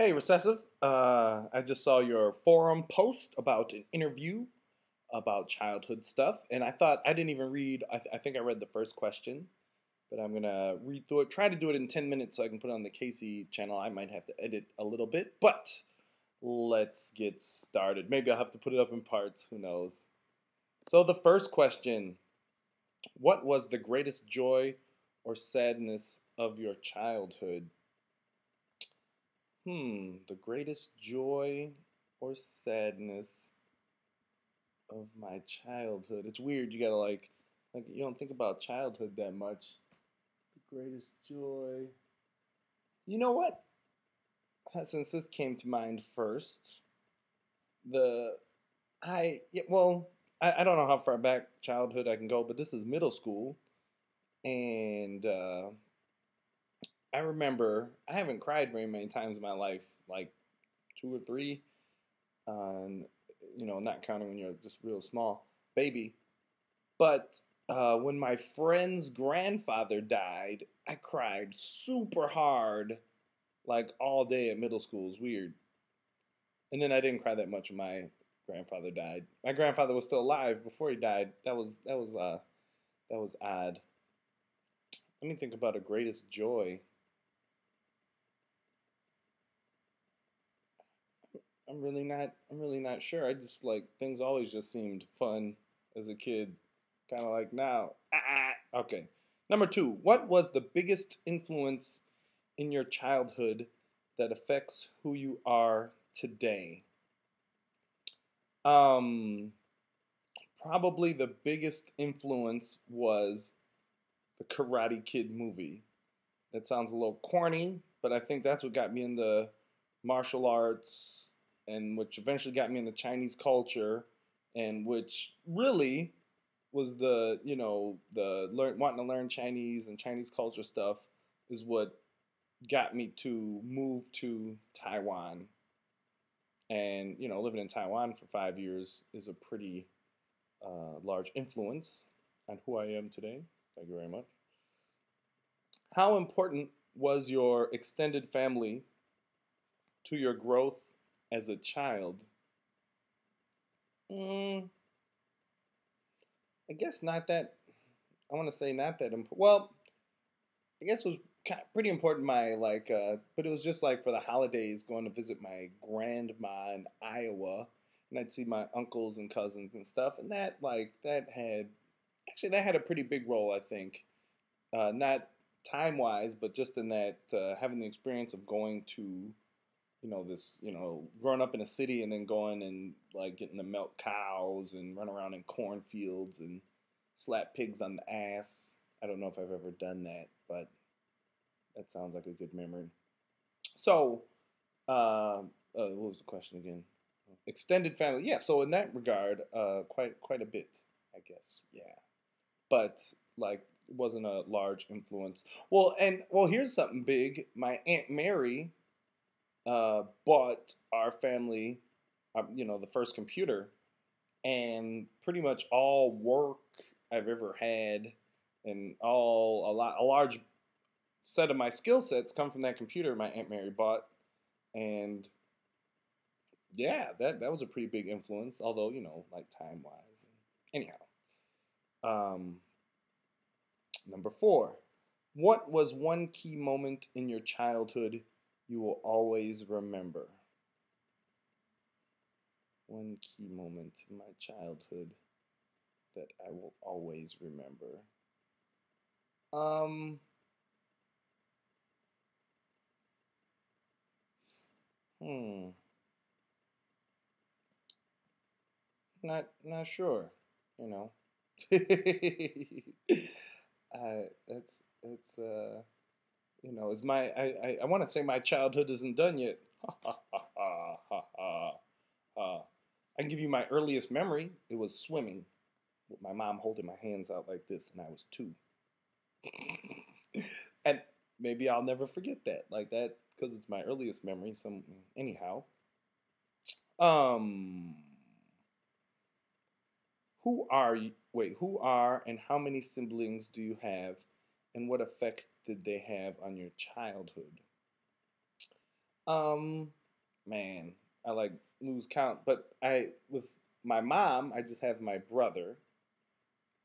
Hey, Recessive. I just saw your forum post about an interview about childhood stuff, and I thought I didn't even read. I think I read the first question, but I'm gonna read through it. Try to do it in 10 minutes so I can put it on the Casey channel. I might have to edit a little bit, but let's get started. Maybe I'll have to put it up in parts. Who knows? So the first question: what was the greatest joy or sadness of your childhood? The greatest joy or sadness of my childhood. It's weird. You gotta like you don't think about childhood that much. The greatest joy. You know what? Since this came to mind first, the I don't know how far back childhood I can go, but this is middle school, and I remember I haven't cried very many times in my life, like two or three. And not counting when you're just real small baby. But when my friend's grandfather died, I cried super hard, like all day at middle school. It was weird. And then I didn't cry that much when my grandfather died. My grandfather was still alive before he died. That was odd. Let me think about a greatest joy. I'm really not sure. I just like things always just seemed fun as a kid, kind of like now. Okay. Number two, what was the biggest influence in your childhood that affects who you are today? Um, Probably the biggest influence was the Karate Kid movie. That sounds a little corny, but I think that's what got me into martial arts, and which eventually got me into Chinese culture, and which really was wanting to learn Chinese and Chinese culture stuff is what got me to move to Taiwan. And living in Taiwan for 5 years is a pretty large influence on who I am today. Thank you very much. How important was your extended family to your growth as a child? Mm, I guess not that. I want to say not that important. Well, I guess it was pretty important. But it was just like for the holidays, going to visit my grandma in Iowa, and I'd see my uncles and cousins and stuff, and that had a pretty big role, I think. Not time wise, but just in that having the experience of going to growing up in a city and then going and like getting to milk cows and run around in cornfields and slap pigs on the ass. I don't know if I've ever done that, but that sounds like a good memory. So, what was the question again? Extended family, yeah. So in that regard, quite a bit, I guess, yeah. But like, it wasn't a large influence. Well, here's something big. My Aunt Mary bought our family, the first computer, and pretty much all work I've ever had, and a large set of my skill sets come from that computer my Aunt Mary bought, and yeah, that was a pretty big influence. Although like time wise, anyhow. Um, Number four, what was one key moment in your childhood you will always remember? One key moment in my childhood that I will always remember. Um, hmm, not sure. You know, it's is my I want to say my childhood isn't done yet. Ha ha ha ha ha ha. Ha. I can give you my earliest memory. It was swimming with my mom holding my hands out like this, and I was two. And maybe I'll never forget that, like that, because it's my earliest memory. Some anyhow. Um, who are you? Wait, who are and how many siblings do you have, and what effect did they have on your childhood? Um, man, I like lose count, but I with my mom, I just have my brother,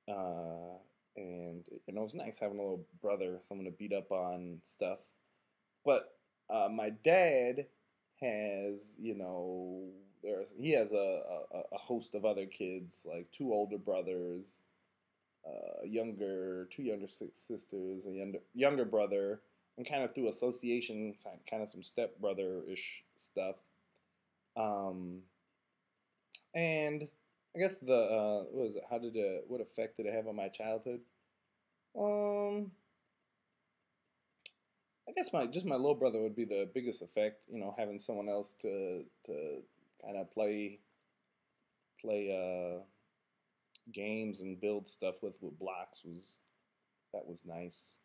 uh, and it's nice having a little brother, someone to beat up on stuff. But my dad has, he has a host of other kids, like two older brothers, two younger sisters, a younger brother, and kind of through association, kind of some stepbrother ish stuff. Um, and I guess what was it? What effect did it have on my childhood? Um, I guess my little brother would be the biggest effect. Having someone else to kind of play games and build stuff with blocks was nice.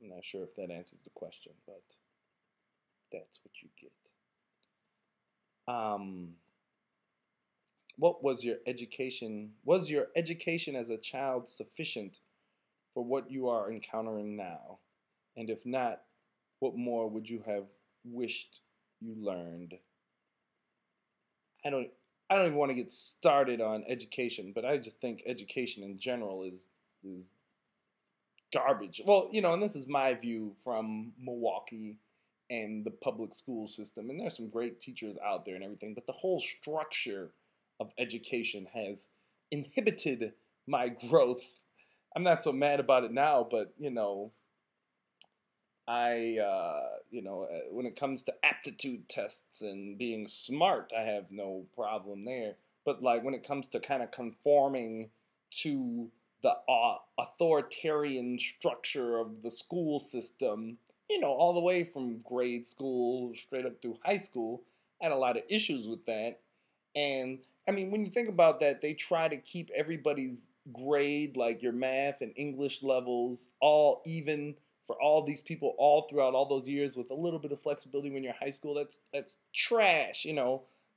I'm not sure if that answers the question, but that's what you get. Um, what was your education? Was your education as a child sufficient for what you are encountering now? And if not, what more would you have wished you learned? I don't I don't even want to get started on education, but I just think education in general is garbage. Well, and this is my view from Milwaukee and the public school system. And there's some great teachers out there and everything, but the whole structure of education has inhibited my growth. I'm not so mad about it now, but when it comes to aptitude tests and being smart, I have no problem there. But like when it comes to kind of conforming to the authoritarian structure of the school system, all the way from grade school straight up through high school, I had a lot of issues with that. And I mean, when you think about that, they try to keep everybody's grade, like your math and English levels, all even for all these people all throughout all those years with a little bit of flexibility when you're high school. That's trash.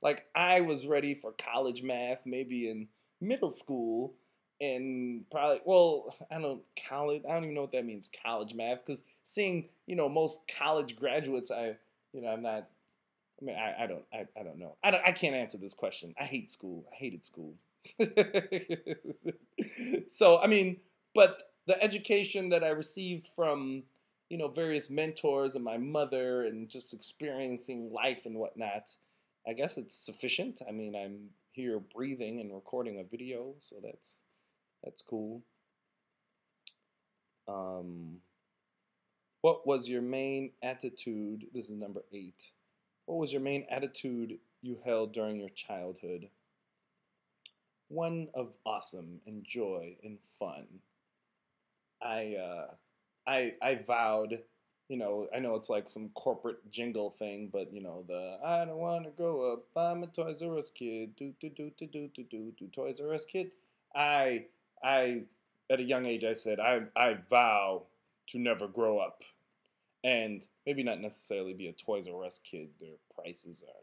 Like I was ready for college math maybe in middle school and probably I don't even know what that means, college math, because seeing most college graduates, I'm not. I mean, I don't know. I can't answer this question. I hate school. I hated school. So, I mean, but the education that I received from, various mentors and my mother and just experiencing life and whatnot, I guess it's sufficient. I mean, I'm here breathing and recording a video, so that's cool. Um, what was your main attitude? This is number 8. What was your main attitude you held during your childhood? One of awesome and joy and fun. I I vowed, I know it's like some corporate jingle thing, but the I don't want to grow up. I'm a Toys R Us kid. Do Toys R Us kid. I I at a young age I said I vow to never grow up, and maybe not necessarily be a Toys R Us kid. Their prices are,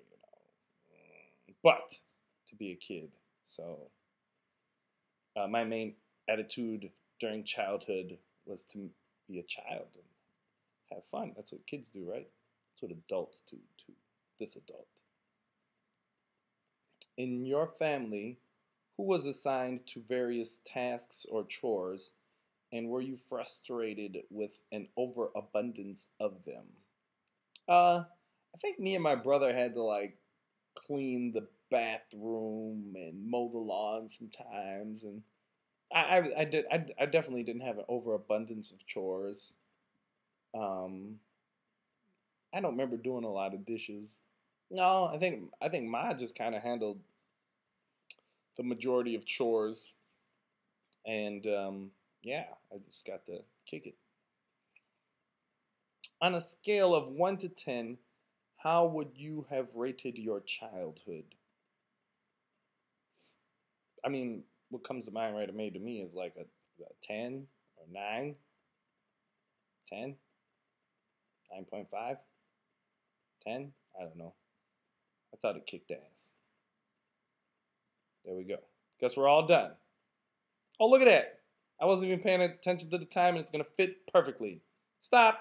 but to be a kid. So my main attitude during childhood was to be a child and have fun. That's what kids do, right? That's what adults do to this adult. In your family, who was assigned to various tasks or chores, and were you frustrated with an overabundance of them? I think me and my brother had to like clean the bathroom and mow the lawn sometimes, and I definitely didn't have an overabundance of chores. Um, I don't remember doing a lot of dishes. No, I think Ma just kind of handled the majority of chores, and yeah, I just got to kick it. On a scale of 1 to 10, how would you have rated your childhood? I mean, what comes to mind right away to me is like a 10 or 9, 10, 9.5, 10. I don't know. I thought it kicked ass. There we go. Guess we're all done. Oh, look at that. I wasn't even paying attention to the time, and it's going to fit perfectly. Stop.